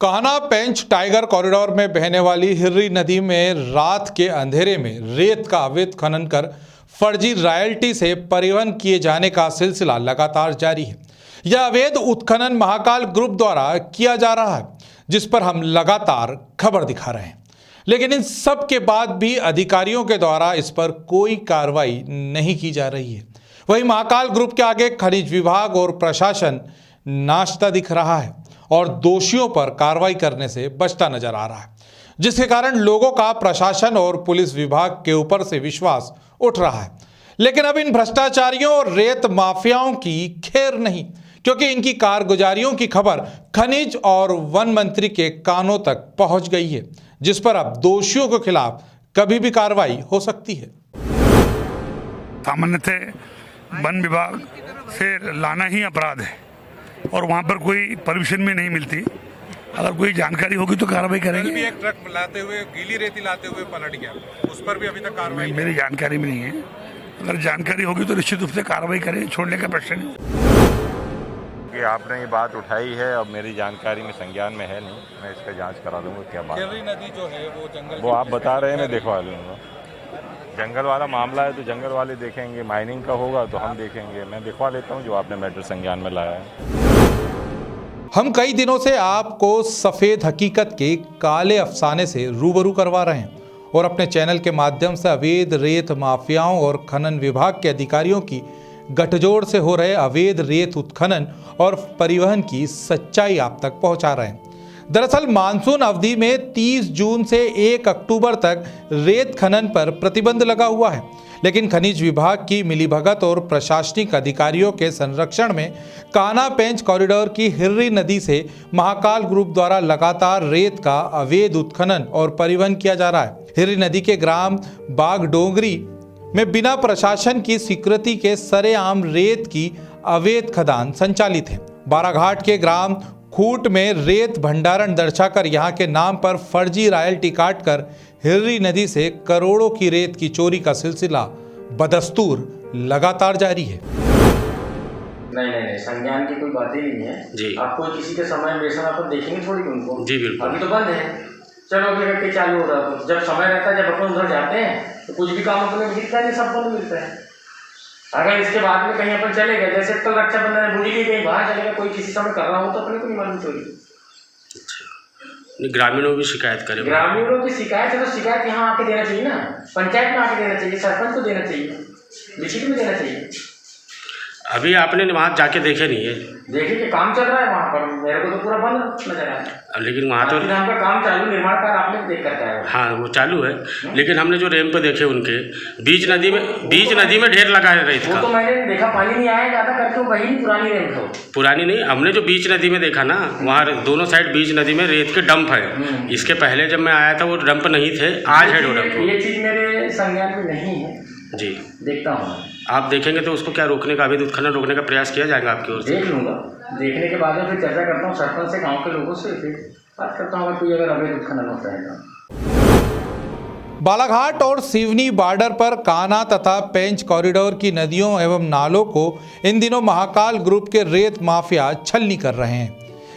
कान्हा पेंच tiger corridor में बहने वाली हिर्री नदी में रात के अंधेरे में रेत का अवैध खनन कर फर्जी रॉयल्टी से परिवहन किए जाने का सिलसिला लगातार जारी है। यह अवैध उत्खनन महाकाल ग्रुप द्वारा किया जा रहा है, जिस पर हम लगातार खबर दिखा रहे हैं। लेकिन इन सब के बाद भी अधिकारियों के द्वारा इस पर कोई कार्रवाई नहीं की जा रही है। वहीं महाकाल ग्रुप के आगे खनिज विभाग और प्रशासन नाचता दिख रहा है और दोषियों पर कार्रवाई करने से बचता नजर आ रहा है, जिसके कारण लोगों का प्रशासन और पुलिस विभाग के ऊपर से विश्वास उठ रहा है। लेकिन अब इन भ्रष्टाचारियों और रेत माफियाओं की खैर नहीं, क्योंकि इनकी कारगुजारियों की खबर खनिज और वन मंत्री के कानों तक पहुंच गई है, जिस पर अब दोषियों के खिलाफ कभी भी कार्रवाई हो सकती है। सामान्यतः वन विभाग से लाना ही अपराध है और वहाँ पर कोई परमिशन भी नहीं मिलती। अगर कोई जानकारी होगी तो कार्रवाई करेंगे। भी एक ट्रक लाते हुए गीली रेती लाते हुए पलट गया, उस पर भी अभी तक कार्रवाई मेरी जानकारी में नहीं है। अगर जानकारी होगी तो निश्चित रूप से कार्रवाई करें, छोड़ने का प्रश्न नहीं। कि आपने ये बात उठाई है, अब मेरी जानकारी में संज्ञान में है नहीं, मैं इसका जांच करा दूंगा क्या बात। हिर्री नदी जो है वो जंगल, वो आप बता रहे हैं, मैं दिखवा लूँगा। जंगल वाला मामला है तो जंगल वाले देखेंगे, माइनिंग का होगा तो हम देखेंगे। मैं दिखवा लेता हूँ जो आपने मैटर संज्ञान में लाया है। हम कई दिनों से आपको सफेद हकीकत के काले अफसाने से रूबरू करवा रहे हैं और अपने चैनल के माध्यम से अवैध रेत माफियाओं और खनन विभाग के अधिकारियों की गठजोड़ से हो रहे अवैध रेत उत्खनन और परिवहन की सच्चाई आप तक पहुंचा रहे हैं। दरअसल मानसून अवधि में 30 जून से 1 अक्टूबर तक रेत खनन पर प्रतिबंध लगा हुआ है, लेकिन खनिज विभाग की मिलीभगत और प्रशासनिक अधिकारियों के संरक्षण में कान्हा पेंच कॉरिडोर की हिर्री नदी से महाकाल ग्रुप द्वारा लगातार रेत का अवैध उत्खनन और परिवहन किया जा रहा है। हिर्री नदी के ग्राम बागडोंगरी में बिना प्रशासन की स्वीकृति के सरेआम रेत की अवैध खदान संचालित है। बाराघाट के ग्राम खूट में रेत भंडारण दर्शाकर यहां के नाम पर फर्जी रॉयल्टी काटकर हिर्री नदी से करोड़ों की रेत की चोरी का सिलसिला बदस्तूर लगातार जारी है। नहीं, संज्ञान की कोई बात ही नहीं है जी। आपको किसी के समय बेसन आप देखेंगे थोड़ी उनको जी, बिल्कुल। अभी तो बंद है, चलो अभी करके चालू हो रहा है। जब समय रहता है, जब अपन उधर जाते हैं तो कुछ भी काम अपने मिलता है, सबको नहीं मिलता है। अगर इसके बाद में कहीं अपन चले गए, जैसे कल रक्षाबंधन है, भूल ही कहीं बाहर चलेगा, कोई किसी समय कर रहा हो तो अपने को नहीं मालूम चोरी। ग्रामीणों की शिकायत करें। ग्रामीणों की शिकायत है तो शिकायत यहाँ आके देना चाहिए ना, पंचायत में आके देना चाहिए, सरपंच को देना चाहिए, लिखित में देना चाहिए। अभी आपने वहाँ जाके देखे नहीं है? देखिए कि काम चल रहा है वहाँ पर, मेरे को तो पूरा बंद नजर आ रहा है। लेकिन वहाँ तो नाम का काम चालू, निर्माण कार्य आपने देख करके आया। हाँ, वो चालू है, लेकिन हमने जो रैंप पे देखे उनके बीच नदी में ढेर लगा रहे थे। वो तो मैंने देखा, पानी नहीं आया ज्यादा करके, वही पुरानी रैंप है। पुरानी नहीं, हमने जो बीच नदी में देखा ना, वहाँ दोनों साइड बीच नदी में रेत के डंप है। इसके पहले जब मैं आया था वो डंप नहीं थे, आज है वो डंप। ये चीज मेरे संज्ञान में नहीं है जी, देखता हूँ। आप देखेंगे तो उसको क्या रोकने का, अवैध उत्खनन रोकने का प्रयास किया जाएगा आपकी ओर से? देख लूँगा, देखने के बाद में फिर चर्चा करता हूँ सरपंच से, गांव के लोगों से, फिर बात करता हूँ कोई अगर अवैध उत्खनन होता है तो। बालाघाट और सिवनी बॉर्डर पर कान्हा तथा पेंच कॉरिडोर की नदियों एवं नालों को इन दिनों महाकाल ग्रुप के रेत माफिया छलनी कर रहे हैं।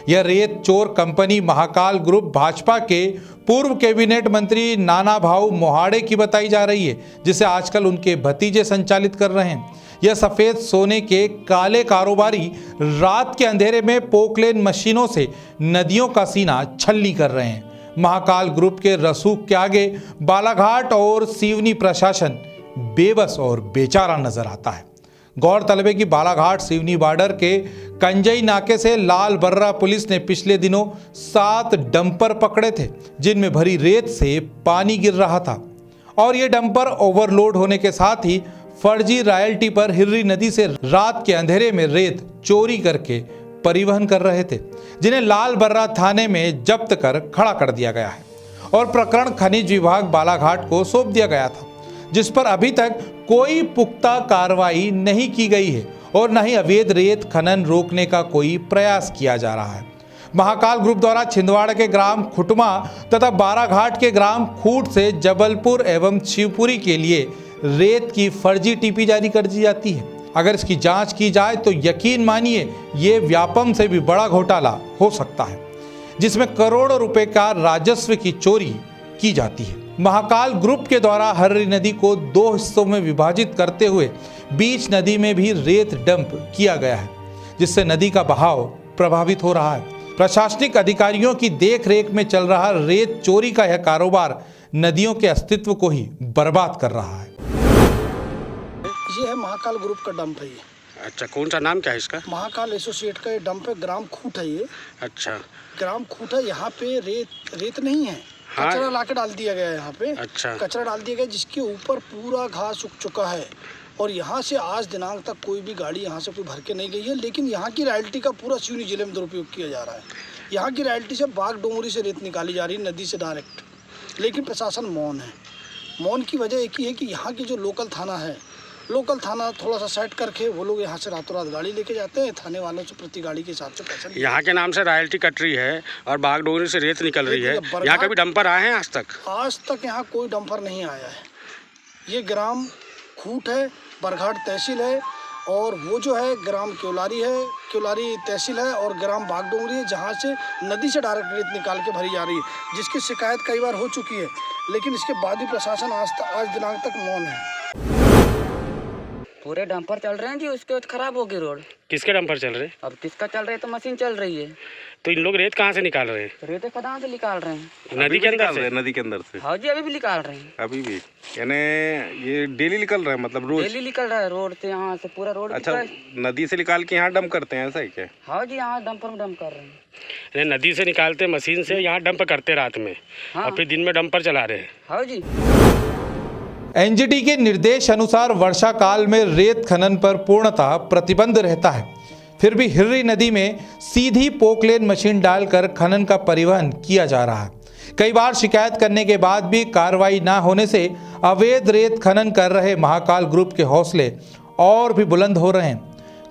यह रेत चोर कंपनी महाकाल ग्रुप भाजपा के पूर्व कैबिनेट मंत्री नाना भाऊ मोहाड़े की बताई जा रही है, जिसे आजकल उनके भतीजे संचालित कर रहे हैं। यह सफेद सोने के काले कारोबारी रात के अंधेरे में पोकलेन मशीनों से नदियों का सीना छलनी कर रहे हैं। महाकाल ग्रुप के रसूख के आगे बालाघाट और सिवनी प्रशासन बेबस और बेचारा नजर आता है। गौरतलब है कि बालाघाट सिवनी बॉर्डर के कंजई नाके से लाल बर्रा पुलिस ने पिछले दिनों 7 डंपर पकड़े थे, जिनमें भरी रेत से पानी गिर रहा था और ये डंपर ओवरलोड होने के साथ ही फर्जी रॉयल्टी पर हिर्री नदी से रात के अंधेरे में रेत चोरी करके परिवहन कर रहे थे, जिन्हें लाल बर्रा थाने में जब्त कर खड़ा कर दिया गया है और प्रकरण खनिज विभाग बालाघाट को सौंप दिया गया था, जिस पर अभी तक कोई पुख्ता कार्रवाई नहीं की गई है और न ही अवैध रेत खनन रोकने का कोई प्रयास किया जा रहा है। महाकाल ग्रुप द्वारा छिंदवाड़ा के ग्राम खुटमा तथा बाराघाट के ग्राम खूट से जबलपुर एवं शिवपुरी के लिए रेत की फर्जी टीपी जारी कर दी जाती है। अगर इसकी जांच की जाए तो यकीन मानिए ये व्यापम से भी बड़ा घोटाला हो सकता है। जिसमें करोड़ों रुपए का राजस्व की चोरी की जाती है। महाकाल ग्रुप के द्वारा हर्री नदी को 2 हिस्सों में विभाजित करते हुए बीच नदी में भी रेत डंप किया गया है, जिससे नदी का बहाव प्रभावित हो रहा है। प्रशासनिक अधिकारियों की देखरेख में चल रहा रेत चोरी का यह कारोबार नदियों के अस्तित्व को ही बर्बाद कर रहा है। ये है महाकाल ग्रुप का डंप है ये। अच्छा, कौन सा नाम क्या है इसका? महाकाल एसोसिएट का ये डंप है, ग्राम खूट है ये। अच्छा, ग्राम खूट है, यहाँ पे रेत नहीं है। हाँ। कचरा लाके डाल दिया गया है यहाँ पे। अच्छा। कचरा डाल दिया गया जिसके ऊपर पूरा घास उग चुका है और यहाँ से आज दिनांक तक कोई भी गाड़ी यहाँ से कोई भर के नहीं गई है। लेकिन यहाँ की रॉयल्टी का पूरा सिवनी जिले में दुरुपयोग किया जा रहा है। यहाँ की रॉयल्टी से बागडोंगरी से रेत निकाली जा रही है नदी से डायरेक्ट, लेकिन प्रशासन मौन है। मौन की वजह एक ही है कि यहाँ की जो लोकल थाना थोड़ा सा सेट करके वो लोग यहाँ से रातों रात गाड़ी लेके जाते हैं। थाने वालों से प्रति गाड़ी के हिसाब से पैसा लेते हैं। यहाँ के नाम से रॉयल्टी कट रही है और बागडोगरी से रेत निकल रही है। यहाँ कभी डंपर आए हैं आज तक? आज तक यहाँ कोई डंपर नहीं आया है। ये ग्राम खूट है, बरघाट तहसील है, और वो जो है ग्राम क्योलारी तहसील है, और ग्राम बागडोंगरी है, जहाँ से नदी से डायरेक्ट रेत निकाल के भरी जा रही है, जिसकी शिकायत कई बार हो चुकी है। लेकिन इसके बाद भी प्रशासन आज दिनांक तक मौन है। पूरे डंपर चल रहे हैं जी, उसके बाद खराब होगी रोड। किसके डंपर चल रहे हैं? अब किसका चल रहा है तो मशीन चल रही है। तो इन लोग रेत कहाँ से निकाल रहे हैं? रेत खदान से निकाल रहे हैं। नदी के अंदर से? नदी के अंदर से। हाँ जी, अभी भी निकाल रहे हैं। अभी भी यानी ये डेली निकल रहा है, मतलब रोज डेली निकल रहा है रोड से, यहाँ से पूरा रोड। अच्छा, नदी से निकाल के यहाँ डंप करते हैं, ऐसा ही क्या? हाँ जी, यहाँ डंपर में डंप कर रहे हैं। नदी से निकालते मशीन से, यहाँ डंप करते रात में। हाँ। और फिर दिन में डंपर चला रहे हैं। हाँ जी। एनजीटी के निर्देश अनुसार वर्षा काल में रेत खनन पर पूर्णतः प्रतिबंध रहता है, फिर भी हिर्री नदी में सीधी पोकलेन मशीन डालकर खनन का परिवहन किया जा रहा है। कई बार शिकायत करने के बाद भी कार्रवाई न होने से अवैध रेत खनन कर रहे महाकाल ग्रुप के हौसले और भी बुलंद हो रहे हैं।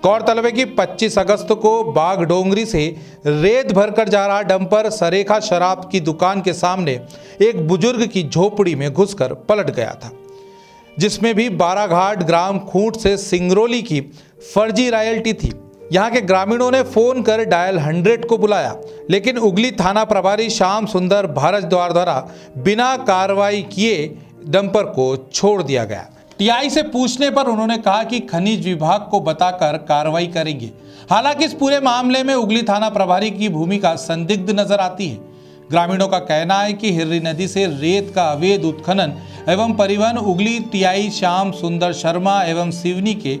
गौरतलब है कि 25 अगस्त को बागडोंगरी से रेत भरकर जा रहा डंपर सरेखा शराब की दुकान के सामने एक बुजुर्ग की झोपड़ी में घुसकर पलट गया था, जिसमें भी बाराघाट ग्राम खूंट से सिंगरौली की फर्जी रॉयल्टी थी। यहाँ के ग्रामीणों ने फोन कर डायल 100 को बुलाया, लेकिन उगली थाना प्रभारी श्याम सुंदर भारद्वाज द्वारा बिना कार्रवाई किए डंपर को छोड़ दिया गया। टीआई से पूछने पर उन्होंने कहा कि खनिज विभाग को बताकर कार्रवाई करेंगे। हालांकि इस पूरे मामले में उगली थाना प्रभारी की भूमिका संदिग्ध नजर आती है। ग्रामीणों का कहना है कि हिर्री नदी से रेत का अवैध उत्खनन एवं परिवहन उगली टीआई श्याम सुंदर शर्मा एवं सिवनी के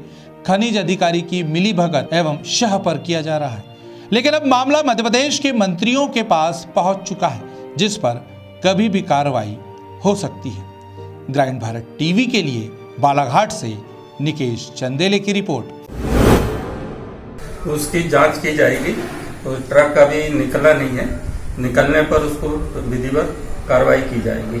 खनिज अधिकारी की मिलीभगत एवं शह पर किया जा रहा है। लेकिन अब मामला मध्य प्रदेश के मंत्रियों के पास पहुंच चुका है, जिस पर कभी भी कार्रवाई हो सकती है। ग्रामीण भारत टीवी के लिए बालाघाट से निकेश चंदेले की रिपोर्ट। उसकी जांच की जाएगी। तो ट्रक अभी निकला नहीं है, निकलने पर उसको विधिवत कार्रवाई की जाएगी।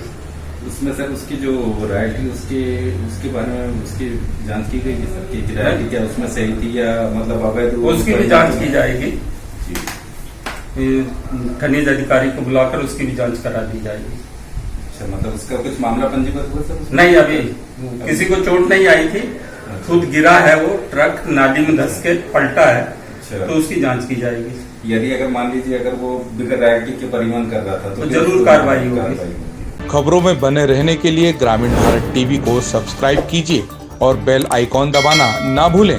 उसमें सर उसकी जो रॉयल्टी उसके बारे में उसकी जांच की गई कि रॉयल्टी क्या उसमें सही थी या मतलब अवैध, उसकी भी जांच की जाएगी। खनिज अधिकारी को बुलाकर उसकी भी जांच करा दी जाएगी। अच्छा, मतलब उसका कुछ मामला पंजीबद्ध हुआ सर? नहीं, अभी किसी को चोट नहीं आई थी, खुद गिरा है वो, ट्रक नाली में धंस के पलटा है। अच्छा। तो उसकी जांच की जाएगी। यदि अगर मान लीजिए अगर वो बिगर रॉयल्टी के परिवहन कर रहा था तो जरूर कार्रवाई होगी। खबरों में बने रहने के लिए ग्रामीण भारत टीवी को सब्सक्राइब कीजिए और बेल आइकॉन दबाना ना भूलें।